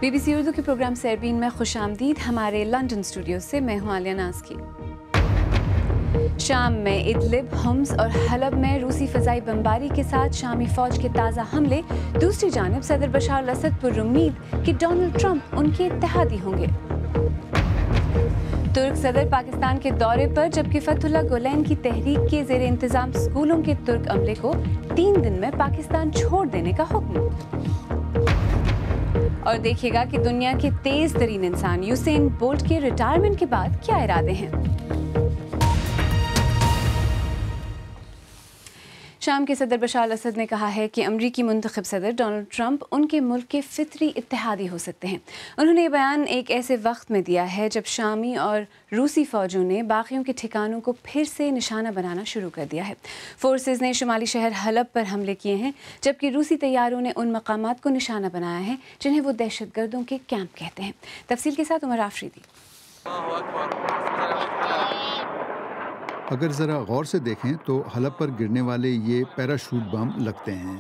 BBC Urdu کے programme سیربین میں خوش آمدید. ہمارے لندن اسٹوڈیو سے میں ہوں عالیہ ناز کی. شام میں ادلب، حمص اور حلب میں روسی فضائی بمباری کے ساتھ شامی فوج کے تازہ حملے. دوسری جانب صدر بشار الاسد پر امید کہ ڈونلڈ ٹرمپ ان کے اتحادی ہوں گے. ترک صدر پاکستان کے دورے پر، جبکہ فتح اللہ گولین کی تحریک کے زیر انتظام اسکولوں کے ترک عملے کو 3 دن میں پاکستان چھوڑ دینے کا حکم. اور دیکھیے گا کہ دنیا کے تیز ترین انسان یوسین بولٹ کے ریٹائرمنٹ کے بعد کیا ارادے ہیں. شام کے صدر بشار الاسد نے کہا ہے کہ امریکی منتخب صدر ڈونلڈ ٹرمپ ان کے ملک کے فطری اتحادی ہو سکتے ہیں. انہوں نے یہ بیان ایک ایسے وقت میں دیا ہے جب شامی اور روسی فوجوں نے باغیوں کے ٹھکانوں کو پھر سے نشانہ بنانا شروع کر دیا ہے. فورسز نے شمالی شہر حلب پر حملے کیے ہیں، جبکہ روسی طیاروں نے ان مقامات کو نشانہ بنایا ہے جنہیں وہ دہشت گردوں کے کیمپ کہتے ہیں. تفصیل کے ساتھ عمر آفریدی. اگر ذرا غور سے دیکھیں تو حلب پر گرنے والے یہ پیراشوٹ بم لگتے ہیں.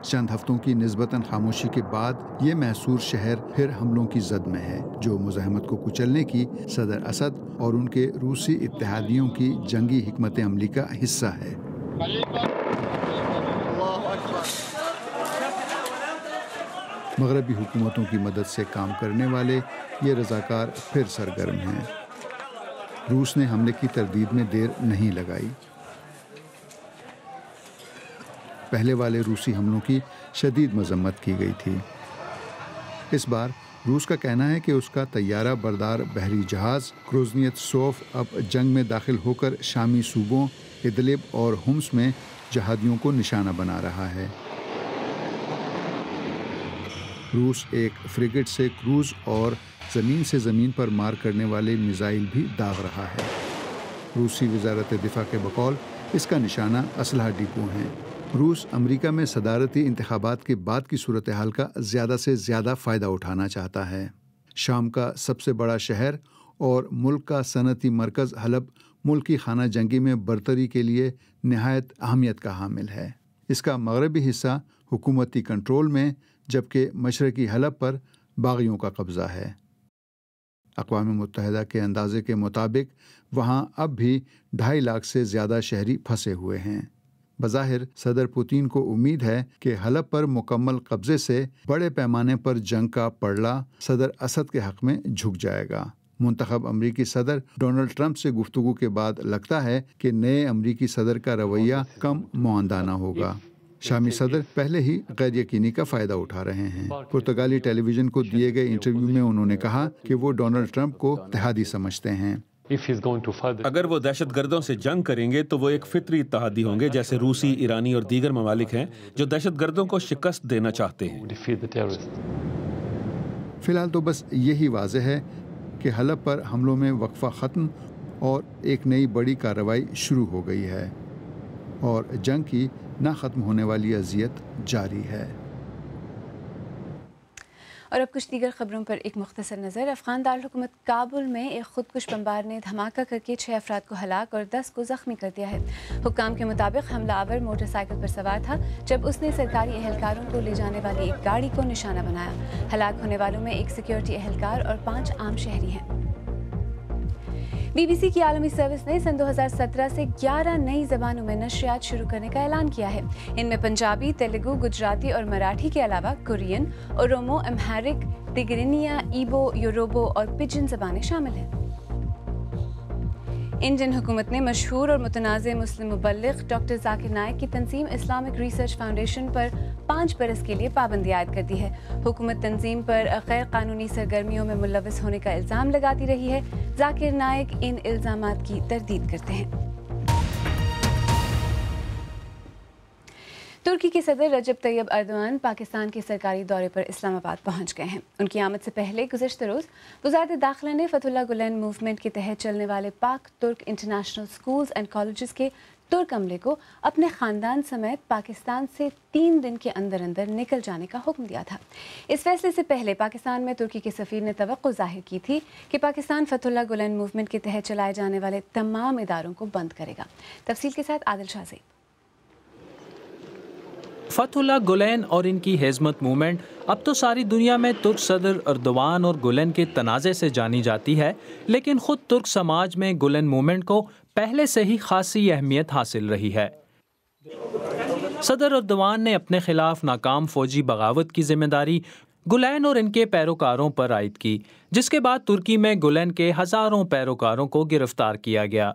چند ہفتوں کی نسبتاً خاموشی کے بعد یہ محصور شہر پھر حملوں کی زد میں ہے، جو مزاحمت کو کچلنے کی صدر اسد اور ان کے روسی اتحادیوں کی جنگی حکمت عملی کا حصہ ہے. مغربی حکومتوں کی مدد سے کام کرنے والے یہ رضاکار پھر سرگرم ہیں. روس نے حملے کی تردید میں دیر نہیں لگائی. پہلے والے روسی حملوں کی شدید مذمت کی گئی تھی. اس بار روس کا کہنا ہے کہ اس کا طیارہ بردار بحری جہاز کروزنیت سوف اب جنگ میں داخل ہو کر شامی صوبوں ادلب اور حمص میں جہادیوں کو نشانہ بنا رہا ہے. روس ایک فریگیٹ سے کروز اور زمین سے زمین پر مار کرنے والے میزائل بھی داغ رہا ہے. روسی وزارت دفاع کے بقول اس کا نشانہ اسلحہ ڈپو ہیں. روس امریکہ میں صدارتی انتخابات کے بعد کی صورتحال کا زیادہ سے زیادہ فائدہ اٹھانا چاہتا ہے. شام کا سب سے بڑا شہر اور ملک کا صنعتی مرکز حلب ملک کی خانہ جنگی میں برتری کے لیے نہایت اہمیت کا حامل ہے. اس کا مغربی حصہ حکومتی کنٹرول میں، جبکہ مشرقی حلب پر باغیوں کا قبضہ ہے. اقوام متحدہ کے اندازے کے مطابق وہاں اب بھی 2.5 لاکھ سے زیادہ شہری پھنسے ہوئے ہیں. بظاہر صدر پوتین کو امید ہے کہ حلب پر مکمل قبضے سے بڑے پیمانے پر جنگ کا پڑلا صدر اسد کے حق میں جھک جائے گا. منتخب امریکی صدر ڈونلڈ ٹرمپ سے گفتگو کے بعد لگتا ہے کہ نئے امریکی صدر کا رویہ کم معاندانہ ہوگا. شامی صدر پہلے ہی غیر یقینی کا فائدہ اٹھا رہے ہیں. پرتگالی ٹیلی ویژن کو دیے گئے انٹرویو میں انہوں نے کہا کہ وہ ڈونلڈ ٹرمپ کو اتحادی سمجھتے ہیں. اگر وہ دہشت گردوں سے جنگ کریں گے تو وہ ایک فطری اتحادی ہوں گے، جیسے روسی، ایرانی اور دیگر ممالک ہیں جو دہشت گردوں کو شکست دینا چاہتے ہیں. فی الحال تو بس یہی واضح ہے کہ حلب پر حملوں میں وقفہ ختم اور ایک نئی بڑی کارروائی شروع ہو گئی ہے، اور جنگ کی نہ ختم ہونے والی اذیت جاری ہے. اور اب کچھ دیگر خبروں پر ایک مختصر نظر. افغان دارالحکومت کابل میں ایک خودکش بمبار نے دھماکہ کر کے 6 افراد کو ہلاک اور 10 کو زخمی کر دیا ہے. حکام کے مطابق حملہ آور موٹر سائیکل پر سوار تھا جب اس نے سرکاری اہلکاروں کو لے جانے والی ایک گاڑی کو نشانہ بنایا. ہلاک ہونے والوں میں ایک سیکیورٹی اہلکار اور 5 عام شہری ہیں. BBC کی عالمی سروس نے سن 2017 سے 11 نئی زبانوں میں نشریات شروع کرنے کا اعلان کیا ہے. ان میں پنجابی، تیلگو، گجراتی اور مراٹھی کے علاوہ کورین، اورومو، امہارک، تگرینیا، ایبو، یوروبو اور پجن زبانیں شامل ہیں. انڈین حکومت نے مشہور اور متنازع مسلم مبلغ ڈاکٹر ذاکر نائک کی تنظیم اسلامک ریسرچ فاؤنڈیشن پر 5 برس کے لیے پابندی عائد کر دی ہے. حکومت تنظیم پر غیر قانونی سرگرمیوں میں ملوث ہونے کا الزام لگاتی رہی ہے. ذاکر نائک ان الزامات کی تردید کرتے ہیں. ترکی کے صدر رجب طیب ایردوان پاکستان کے سرکاری دورے پر اسلام آباد پہنچ گئے ہیں. ان کی آمد سے پہلے گزشتہ روز وزارت داخلہ نے فتح اللہ گولین موومنٹ کے تحت چلنے والے پاک ترک انٹرنیشنل اسکولز اینڈ کالجز کے ترک عملے کو اپنے خاندان سمیت پاکستان سے 3 دن کے اندر اندر نکل جانے کا حکم دیا تھا. اس فیصلے سے پہلے پاکستان میں ترکی کے سفیر نے توقع ظاہر کی تھی کہ پاکستان فتح اللہ گولین موومنٹ کے تحت چلائے جانے والے تمام اداروں کو بند کرے گا. تفصیل کے ساتھ عادل شاہ زئی. فتح اللہ گولین اور ان کی ہزمت موومنٹ اب تو ساری دنیا میں ترک صدر اردوان اور گولین کے تنازع سے جانی جاتی ہے، لیکن خود ترک سماج میں گولین موومنٹ کو پہلے سے ہی خاصی اہمیت حاصل رہی ہے۔ صدر اردوان نے اپنے خلاف ناکام فوجی بغاوت کی ذمہ داری گولین اور ان کے پیروکاروں پر عائد کی، جس کے بعد ترکی میں گولین کے ہزاروں پیروکاروں کو گرفتار کیا گیا۔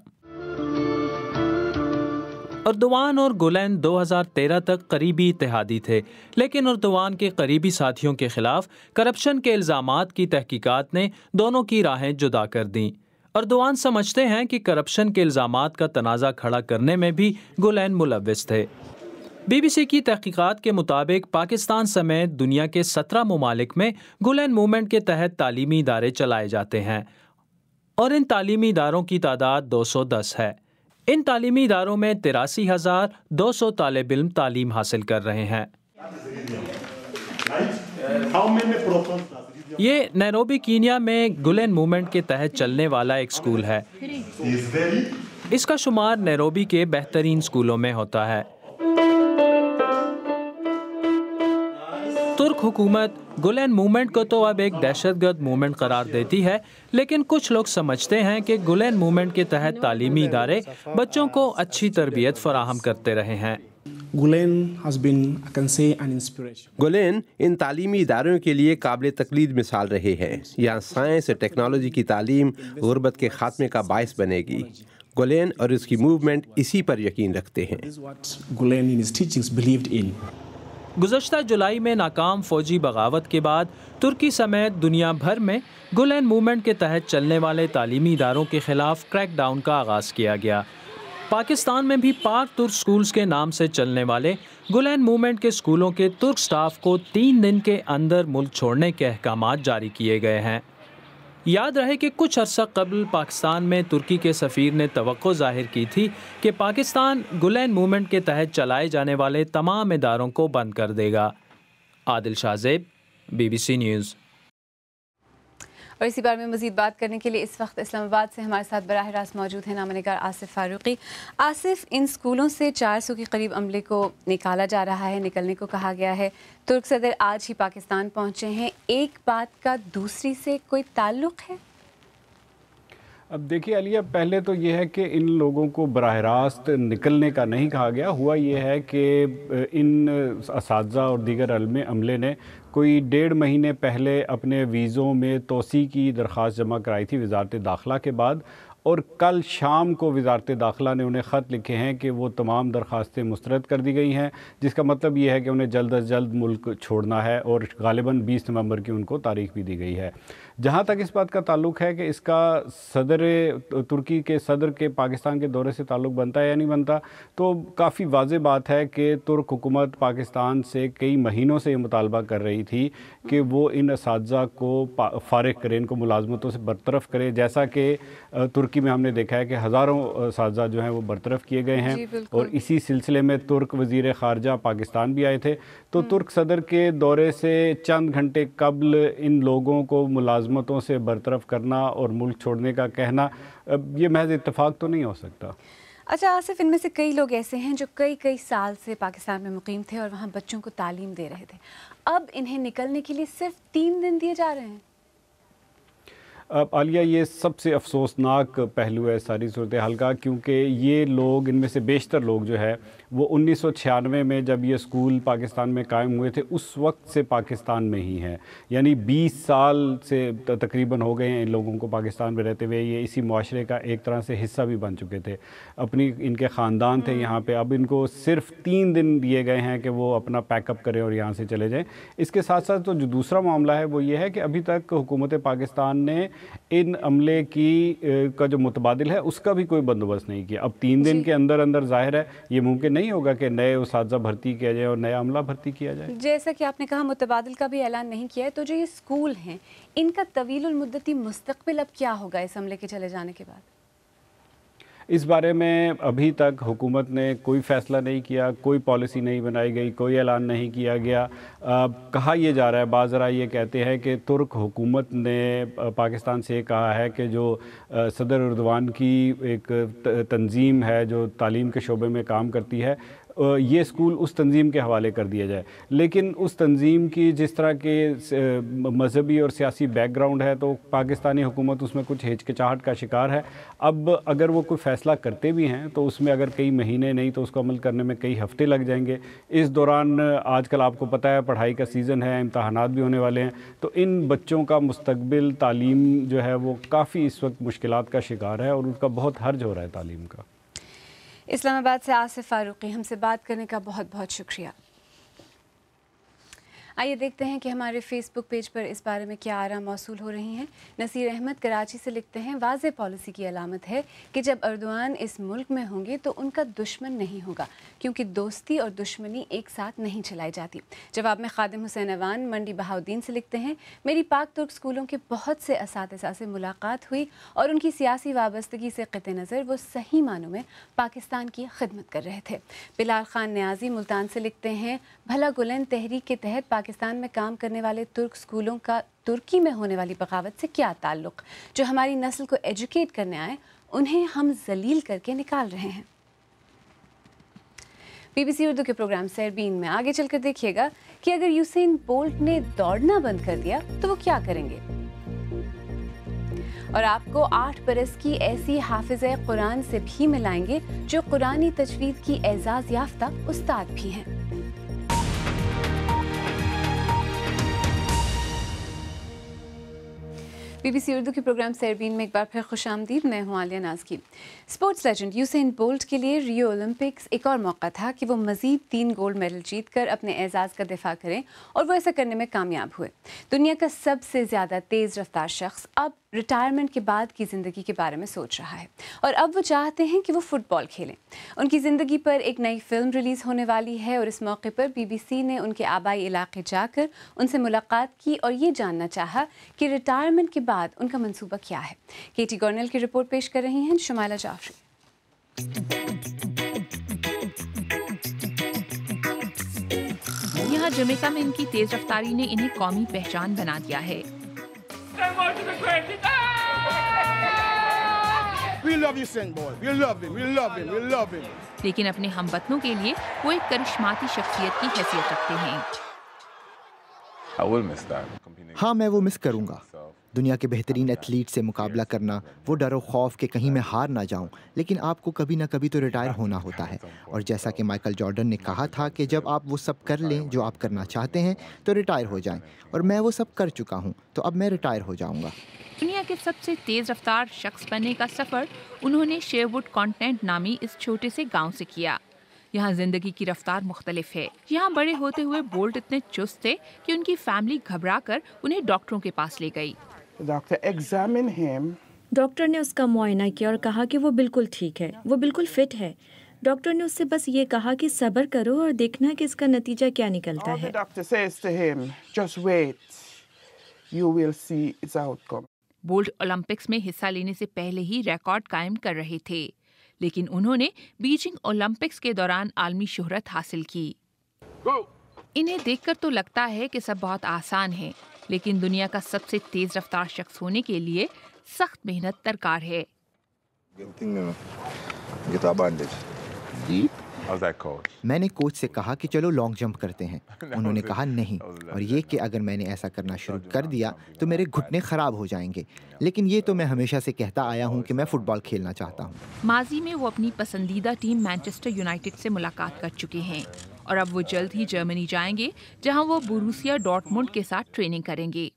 اردوان اور گولین 2013 تک قریبی اتحادی تھے، لیکن اردوان کے قریبی ساتھیوں کے خلاف کرپشن کے الزامات کی تحقیقات نے دونوں کی راہیں جدا کر دیں۔ اردوان سمجھتے ہیں کہ کرپشن کے الزامات کا تنازع کھڑا کرنے میں بھی گولین ملوث تھے۔ بی بی سی کی تحقیقات کے مطابق پاکستان سمیت دنیا کے 17 ممالک میں گولین موومنٹ کے تحت تعلیمی ادارے چلائے جاتے ہیں اور ان تعلیمی اداروں کی تعداد 210 ہے۔ ان تعلیمی اداروں میں 83,200 طالب علم تعلیم حاصل کر رہے ہیں۔ یہ نیروبی کینیا میں گولین موومنٹ کے تحت چلنے والا ایک اسکول ہے۔ اس کا شمار نیروبی کے بہترین اسکولوں میں ہوتا ہے۔ ترک حکومت گولین موومنٹ کو تو اب ایک دہشت گرد موومنٹ قرار دیتی ہے، لیکن کچھ لوگ سمجھتے ہیں کہ گولین موومنٹ کے تحت تعلیمی ادارے بچوں کو اچھی تربیت فراہم کرتے رہے ہیں۔ گولین ان تعلیمی اداروں کے لیے قابل تقلید مثال رہے ہیں۔ یہاں سائنس اور ٹیکنالوجی کی تعلیم غربت کے خاتمے کا باعث بنے گی۔ گولین اور اس کی موومنٹ اسی پر یقین رکھتے ہیں۔ گزشتہ جولائی میں ناکام فوجی بغاوت کے بعد ترکی سمیت دنیا بھر میں گولین موومنٹ کے تحت چلنے والے تعلیمی اداروں کے خلاف کریک ڈاؤن کا آغاز کیا گیا۔ پاکستان میں بھی پاک ترک سکولز کے نام سے چلنے والے گولین موومنٹ کے سکولوں کے ترک سٹاف کو 3 دن کے اندر ملک چھوڑنے کے احکامات جاری کیے گئے ہیں۔ یاد رہے کہ کچھ عرصہ قبل پاکستان میں ترکی کے سفیر نے توقع ظاہر کی تھی کہ پاکستان گولین موومنٹ کے تحت چلائے جانے والے تمام اداروں کو بند کر دے گا۔ عادل شاہ زیب، بی بی سی نیوز۔ اور اسی بارے میں مزید بات کرنے کے لیے اس وقت اسلام آباد سے ہمارے ساتھ براہ راست موجود ہیں نامہ نگار آصف فاروقی۔ آصف، ان اسکولوں سے 400 کے قریب عملے کو نکالا جا رہا ہے، نکلنے کو کہا گیا ہے۔ ترک صدر آج ہی پاکستان پہنچے ہیں، ایک بات کا دوسری سے کوئی تعلق ہے؟ اب دیکھیے علیہ، پہلے تو یہ ہے کہ ان لوگوں کو براہ راست نکلنے کا نہیں کہا گیا۔ ہوا یہ ہے کہ ان اساتذہ اور دیگر عملے نے کوئی 1.5 مہینے پہلے اپنے ویزوں میں توسیع کی درخواست جمع کرائی تھی وزارت داخلہ کے بعد، اور کل شام کو وزارت داخلہ نے انہیں خط لکھے ہیں کہ وہ تمام درخواستیں مسترد کر دی گئی ہیں، جس کا مطلب یہ ہے کہ انہیں جلد از جلد ملک چھوڑنا ہے، اور غالباً 20 نومبر کی ان کو تاریخ بھی دی گئی ہے۔ جہاں تک اس بات کا تعلق ہے کہ اس کا ترکی کے صدر کے پاکستان کے دورے سے تعلق بنتا ہے یا نہیں بنتا، تو کافی واضح بات ہے کہ ترک حکومت پاکستان سے کئی مہینوں سے یہ مطالبہ کر رہی تھی کہ وہ ان اساتذہ کو فارغ کرے، ان کو ملازمتوں سے برطرف کرے، جیسا کہ ترکی میں ہم نے دیکھا ہے کہ ہزاروں اساتذہ جو ہیں وہ برطرف کیے گئے ہیں۔ اور اسی سلسلے میں ترک وزیر خارجہ پاکستان بھی آئے تھے، تو ترک صدر کے دورے سے چند گھنٹے قبل ان لوگوں کو ملازمتوں سے برطرف کرنا اور ملک چھوڑنے کا کہنا، یہ محض اتفاق تو نہیں ہو سکتا۔ اچھا آصف، ان میں سے کئی لوگ ایسے ہیں جو کئی سال سے پاکستان میں مقیم تھے اور وہاں بچوں کو تعلیم دے رہے تھے، اب انہیں نکلنے کے لیے صرف 3 دن دیے جا رہے ہیں۔ عالیہ، یہ سب سے افسوسناک پہلو ہے ساری صورتحال کا، کیونکہ یہ لوگ، ان میں سے بیشتر لوگ جو ہے وہ 1996 میں جب یہ اسکول پاکستان میں قائم ہوئے تھے اس وقت سے پاکستان میں ہی ہیں، یعنی 20 سال سے تقریباً ہو گئے ہیں ان لوگوں کو پاکستان میں رہتے ہوئے۔ یہ اسی معاشرے کا ایک طرح سے حصہ بھی بن چکے تھے، ان کے خاندان تھے یہاں پہ۔ اب ان کو صرف 3 دن دیے گئے ہیں کہ وہ اپنا پیک اپ کریں اور یہاں سے چلے جائیں۔ اس کے ساتھ ساتھ تو جو دوسرا معاملہ ہے وہ یہ ہے کہ ابھی تک حکومت پاکستان نے ان عملے کا جو متبادل ہے اس کا بھی کوئی بندوبست نہیں کیا۔ اب 3 دن کے اندر ظاہر ہے یہ ممکن نہیں ہوگا کہ نئے اساتذہ بھرتی کیا جائے اور نیا عملہ بھرتی کیا جائے۔ جیسا کہ آپ نے کہا متبادل کا بھی اعلان نہیں کیا ہے، تو جو یہ اسکول ہیں ان کا طویل المدتی مستقبل اب کیا ہوگا اس عملے کے چلے جانے کے بعد؟ اس بارے میں ابھی تک حکومت نے کوئی فیصلہ نہیں کیا، کوئی پالیسی نہیں بنائی گئی، کوئی اعلان نہیں کیا گیا۔ کہا یہ جا رہا ہے، بعض ذرا یہ کہتے ہیں کہ ترک حکومت نے پاکستان سے یہ کہا ہے کہ جو صدر اردوان کی ایک تنظیم ہے جو تعلیم کے شعبے میں کام کرتی ہے، یہ اسکول اس تنظیم کے حوالے کر دیا جائے. لیکن اس تنظیم کی جس طرح کے مذہبی اور سیاسی بیک گراؤنڈ ہے تو پاکستانی حکومت اس میں کچھ ہچکچاہٹ کا شکار ہے. اب اگر وہ کوئی فیصلہ کرتے بھی ہیں تو اس میں اگر کئی مہینے نہیں تو اس کو عمل کرنے میں کئی ہفتے لگ جائیں گے. اس دوران آج کل آپ کو پتہ ہے پڑھائی کا سیزن ہے, امتحانات بھی ہونے والے ہیں, تو ان بچوں کا مستقبل تعلیم جو ہے وہ کافی اس وقت مشکلات کا شکار ہے اور ان کا بہت حرج ہو رہا ہے تعلیم کا. اسلام آباد سے آصف فاروقی, ہم سے بات کرنے کا بہت بہت شکریہ. آئیے دیکھتے ہیں کہ ہمارے فیس بک پیج پر اس بارے میں کیا آراء موصول ہو رہی ہیں. نصیر احمد کراچی سے لکھتے ہیں, واضح پالیسی کی علامت ہے کہ جب اردوان اس ملک میں ہوں گے تو ان کا دشمن نہیں ہوگا, کیونکہ دوستی اور دشمنی ایک ساتھ نہیں چلائی جاتی. جواب میں خادم حسین اوان منڈی بہاؤدین سے لکھتے ہیں, میری پاک ترک اسکولوں کے بہت سے اساتذہ سے ملاقات ہوئی اور ان کی سیاسی وابستگی سے قطع نظر وہ صحیح معنوں میں پاکستان کی خدمت کر رہے تھے. بلال خان نیازی ملتان سے لکھتے ہیں, بھلا گلین تحریک کے تحت پاکستان میں کام کرنے والے ترک اسکولوں کا ترکی میں ہونے والی بغاوت سے کیا تعلق؟ جو ہماری نسل کو ایجوکیٹ کرنے آئے انہیں ہم ذلیل کر کے نکال رہے ہیں. بی بی سی اردو کے پروگرام سیربین میں آگے چل کر دیکھیے گا کہ اگر یوسین بولٹ نے دوڑنا بند کر دیا تو وہ کیا کریں گے, اور آپ کو 8 برس کی ایسی حافظہ قرآن سے بھی ملائیں گے جو قرآنی تجوید کی اعزاز یافتہ استاد بھی ہیں. بی بی سی اردو کے پروگرام سیربین میں ایک بار پھر خوش آمدید. میں ہوں عالیہ نازکی. اسپورٹس لیجنڈ یوسین بولٹ کے لیے ریو اولمپکس ایک اور موقع تھا کہ وہ مزید 3 گولڈ میڈل جیت کر اپنے اعزاز کا دفاع کریں, اور وہ ایسا کرنے میں کامیاب ہوئے. دنیا کا سب سے زیادہ تیز رفتار شخص اب ریٹائرمنٹ کے بعد کی زندگی کے بارے میں سوچ رہا ہے, اور اب وہ چاہتے ہیں کہ وہ فٹ بال کھیلیں. ان کی زندگی پر ایک نئی فلم ریلیز ہونے والی ہے, اور اس موقع پر بی بی سی نے ان کے آبائی علاقے جا کر ان سے ملاقات کی اور یہ جاننا چاہا کہ ریٹائرمنٹ کے بعد ان کا منصوبہ کیا ہے. کیٹی گورنل کی رپورٹ پیش کر رہی ہیں شمائلہ جعفری. یہاں جمیکا میں ان کی تیز رفتاری نے انہیں قومی پہچان بنا دیا ہے. لیکن اپنے ہم وطنوں کے لیے وہ ایک کرشماتی شخصیت کی حیثیت رکھتے ہیں. ہاں, میں وہ مس کروں گا. دنیا کے بہترین ایتھلیٹ سے مقابلہ کرنا, وہ ڈر و خوف کہ کہیں میں ہار نہ جاؤں. لیکن آپ کو کبھی نہ کبھی تو ریٹائر ہونا ہوتا ہے, اور جیسا کہ مائیکل جارڈن نے کہا تھا کہ جب آپ وہ سب کر لیں جو آپ کرنا چاہتے ہیں تو ریٹائر ہو جائیں, اور میں وہ سب کر چکا ہوں تو اب میں ریٹائر ہو جاؤں گا. دنیا کے سب سے تیز رفتار شخص بننے کا سفر انہوں نے شیروڈ کانٹینٹ نامی اس چھوٹے سے گاؤں سے کیا. یہاں زندگی کی رفتار مختلف ہے. یہاں بڑے ہوتے ہوئے بولٹ اتنے چست تھے کہ ان کی فیملی گھبرا کر انہیں ڈاکٹروں کے پاس لے گئی. ڈاکٹر نے اس کا معائنہ کیا اور کہا کہ وہ بالکل ٹھیک ہے, وہ بالکل فٹ ہے. ڈاکٹر نے اس سے بس یہ کہا کہ صبر کرو اور دیکھنا کہ اس کا نتیجہ کیا نکلتا ہے. بولٹ اولمپکس میں حصہ لینے سے پہلے ہی ریکارڈ قائم کر رہے تھے, لیکن انہوں نے بیجنگ اولمپکس کے دوران عالمی شہرت حاصل کی. انہیں دیکھ کر تو لگتا ہے کہ سب بہت آسان ہے, لیکن دنیا کا سب سے تیز رفتار شخص ہونے کے لیے سخت محنت درکار ہے. میں نے کوچ سے کہا کہ چلو لانگ جمپ کرتے ہیں. انہوں نے کہا نہیں, اور یہ کہ اگر میں نے ایسا کرنا شروع کر دیا تو میرے گھٹنے خراب ہو جائیں گے. لیکن یہ تو میں ہمیشہ سے کہتا آیا ہوں کہ میں فٹ بال کھیلنا چاہتا ہوں. ماضی میں وہ اپنی پسندیدہ ٹیم مانچسٹر یونائٹڈ سے ملاقات کر چکے ہیں, اور اب وہ جلد ہی جرمنی جائیں گے جہاں وہ بوروسیا ڈارٹمنڈ کے ساتھ ٹریننگ کریں گے.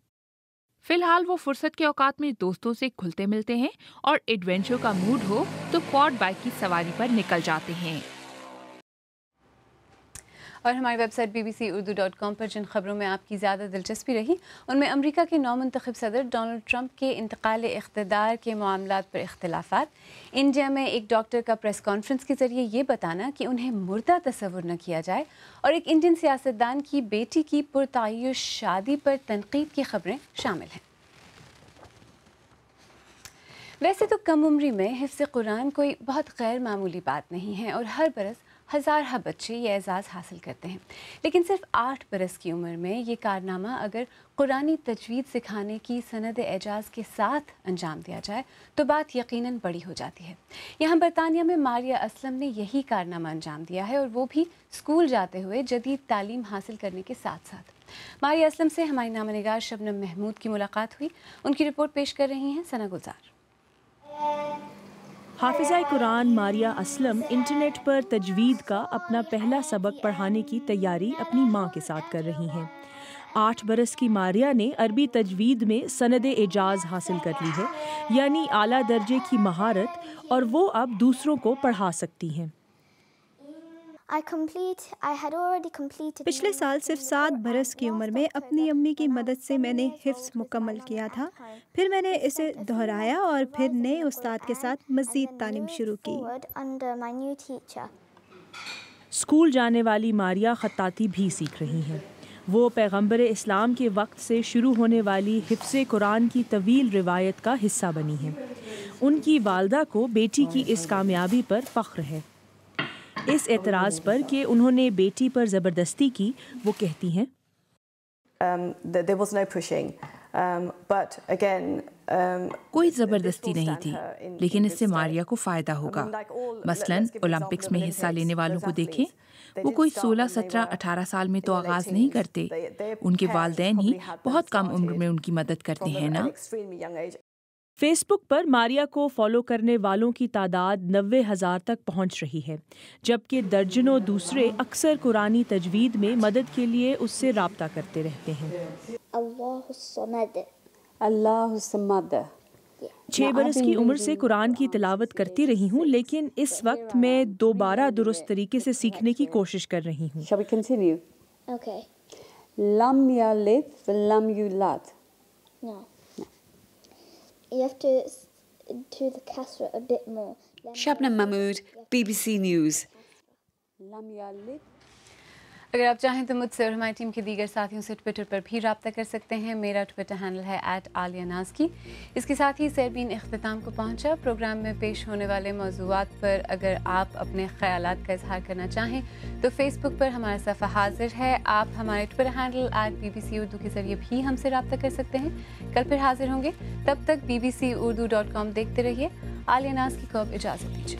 فی الحال وہ فرصت کے اوقات میں دوستوں سے کھلتے ملتے ہیں, اور ایڈونچر کا موڈ ہو تو کوارڈ بائک کی سواری پر نکل جاتے ہیں. اور ہماری ویب سائٹ bbc-urdu.com پر جن خبروں میں آپ کی زیادہ دلچسپی رہی ان میں امریکہ کے نومنتخب صدر ڈونلڈ ٹرمپ کے انتقال اقتدار کے معاملات پر اختلافات, انڈیا میں ایک ڈاکٹر کا پریس کانفرنس کے ذریعے یہ بتانا کہ انہیں مردہ تصور نہ کیا جائے, اور ایک انڈین سیاستدان کی بیٹی کی پرتعیش شادی پر تنقید کی خبریں شامل ہیں. ویسے تو کم عمری میں حفظ قرآن کوئی بہت غیر معمولی بات نہیں ہے, اور ہر برس ہزارہ بچے یہ اعزاز حاصل کرتے ہیں، لیکن صرف 8 برس کی عمر میں یہ کارنامہ اگر قرآنی تجوید سکھانے کی سند اعجاز کے ساتھ انجام دیا جائے تو بات یقیناً بڑی ہو جاتی ہے۔ یہاں برطانیہ میں ماریہ اسلم نے یہی کارنامہ انجام دیا ہے، اور وہ بھی اسکول جاتے ہوئے جدید تعلیم حاصل کرنے کے ساتھ ساتھ۔ ماریہ اسلم سے ہماری نامہ نگار شبنم محمود کی ملاقات ہوئی، ان کی رپورٹ پیش کر رہی ہیں ثنا گلزار۔ حافظہ قرآن ماریہ اسلم انٹرنیٹ پر تجوید کا اپنا پہلا سبق پڑھانے کی تیاری اپنی ماں کے ساتھ کر رہی ہیں۔ 8 برس کی ماریہ نے عربی تجوید میں سند اعجاز حاصل کر لی ہے، یعنی اعلیٰ درجے کی مہارت، اور وہ اب دوسروں کو پڑھا سکتی ہیں۔ پچھلے سال صرف 7 برس کی عمر میں اپنی امی کی مدد سے میں نے حفظ مکمل کیا تھا، پھر میں نے اسے دہرایا اور پھر نئے استاد کے ساتھ مزید تعلیم شروع کی۔ اسکول جانے والی ماریہ خطاطی بھی سیکھ رہی ہیں۔ وہ پیغمبر اسلام کے وقت سے شروع ہونے والی حفظ قرآن کی طویل روایت کا حصہ بنی ہیں۔ ان کی والدہ کو بیٹی کی اس کامیابی پر فخر ہے۔ اس اعتراض پر کہ انہوں نے بیٹی پر زبردستی کی، وہ کہتی ہیں کوئی زبردستی نہیں تھی، لیکن اس سے ماریہ کو فائدہ ہوگا۔ مثلاً اولمپکس میں حصہ لینے والوں کو دیکھیں، وہ کوئی 16، 17، 18 سال میں تو آغاز نہیں کرتے، ان کے والدین ہی بہت کم عمر میں ان کی مدد کرتے ہیں نا۔ فیس بک پر ماریہ کو فالو کرنے والوں کی تعداد 90,000 تک پہنچ رہی ہے، جبکہ درجنوں دوسرے اکثر قرآنی تجوید میں مدد کے لیے اس سے رابطہ کرتے رہتے ہیں۔ اللہ الصمد۔ 6 برس کی عمر سے قرآن کی تلاوت کرتی رہی ہوں، لیکن اس وقت میں دوبارہ درست طریقے سے سیکھنے کی کوشش کر رہی ہوں۔ Shall we continue? Okay. لم یلد ولم یولد۔ No. You have to do the kasra a bit more. Shabnam Mahmood, BBC News. لم یلد۔ اگر آپ چاہیں تو مجھ سے اور ہماری ٹیم کے دیگر ساتھیوں سے ٹویٹر پر بھی رابطہ کر سکتے ہیں۔ میرا ٹویٹر ہینڈل ہے @عالیہ۔ اس کے ساتھ ہی سیربین اختتام کو پہنچا۔ پروگرام میں پیش ہونے والے موضوعات پر اگر آپ اپنے خیالات کا اظہار کرنا چاہیں تو فیس بک پر ہمارا صفحہ حاضر ہے۔ آپ ہمارے ٹویٹر ہینڈل @BBC اردو کے ذریعے بھی ہم سے رابطہ کر سکتے ہیں۔ کل پھر حاضر ہوں گے، تب تک bbcurdu.com دیکھتے رہیے۔ عالیہ ناز کی کو اب اجازت دیجیے۔